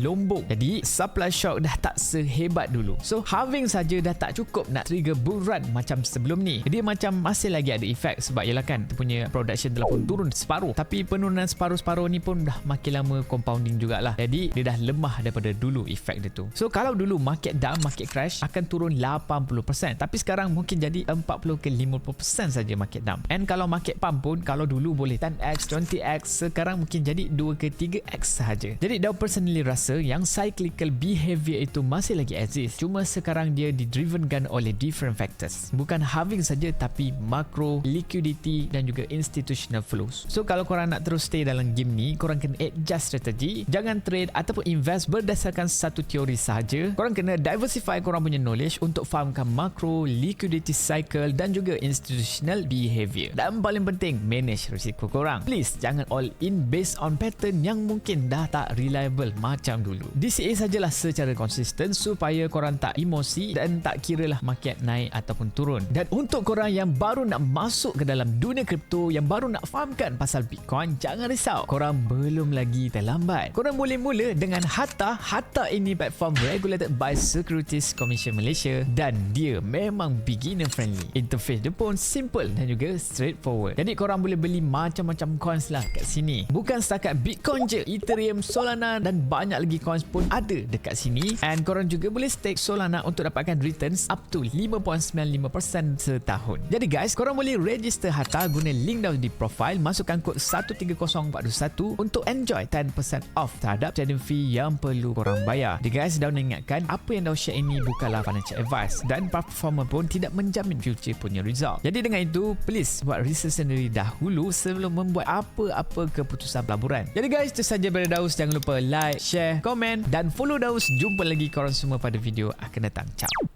lombong. Jadi supply shock dah tak sehebat dulu. So halving saja dah tak cukup nak trigger bull run macam sebelum ni. Dia macam masih lagi ada efek sebab yelah kan, punya production telah pun turun separuh. Tapi penurunan separuh-separuh ni pun dah makin lama compounding jugalah. Jadi dia dah lemah daripada dulu efek dia tu. So kalau dulu market down, market crash akan turun 80%. Tapi sekarang mungkin jadi 40 ke 50% saja market down. And kalau market pump pun, kalau dulu boleh 10x, 20x, sekarang mungkin jadi 2 ke 3x sahaja. Jadi Dow personally rasa yang cyclical behavior itu masih lagi exist. Cuma sekarang dia didrivenkan oleh different factors. Bukan halving saja tapi macro, liquidity dan juga institutional flows. So kalau korang nak terus stay dalam game ni, korang kena adjust strategi. Jangan trade ataupun invest berdasarkan satu teori sahaja. Korang kena diversify korang punya knowledge untuk fahamkan macro, liquidity cycle dan juga institutional behavior. Dan paling penting, manage risiko korang. Please jangan all in based on pattern yang mungkin dah tak reliable macam dulu. DCA sajalah secara konsisten supaya korang tak emosi dan tak kira lah market naik ataupun turun. Dan untuk korang yang baru nak masuk ke dalam dunia kripto, yang baru nak fahamkan pasal Bitcoin, jangan risau. Korang belum lagi terlambat. Korang boleh mula dengan Hatta. Hatta ini platform regulated by Securities Commission Malaysia dan dia memang beginner friendly. Interface dia pun simple dan juga straightforward. Jadi korang boleh beli macam-macam coins lah kat sini. Bukan setakat Bitcoin je, Ethereum, Solana dan banyak lagi coins pun ada dekat sini. And korang juga boleh stake Solana untuk dapatkan returns up to 5.95% setahun. Jadi guys, korang boleh register Hatta guna link down di profile, masukkan kod 130421 untuk enjoy 10% off terhadap trading fee yang perlu korang bayar. Jadi guys, Daun ingatkan apa yang Daun share ini bukanlah financial advice dan performer pun tidak menjamin future punya result. Jadi dengan itu, please buat research sendiri dahulu sebelum membuat apa-apa keputusan pelaburan. Jadi guys, itu saja dari Daus. Jangan lupa like, share, komen dan follow Daus. Jumpa lagi korang semua pada video akan datang. Ciao.